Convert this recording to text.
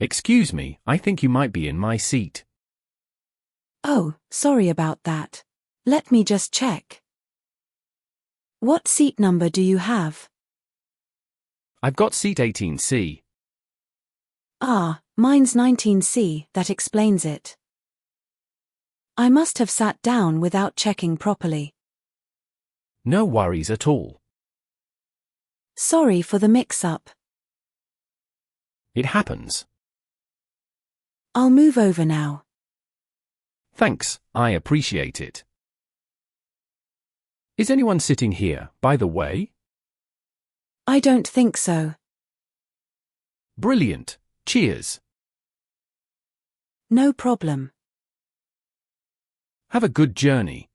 Excuse me, I think you might be in my seat. Oh, sorry about that. Let me just check. What seat number do you have? I've got seat 18C. Ah, mine's 19C, that explains it. I must have sat down without checking properly. No worries at all. Sorry for the mix-up. It happens. I'll move over now. Thanks, I appreciate it. Is anyone sitting here, by the way? I don't think so. Brilliant. Cheers. No problem. Have a good journey.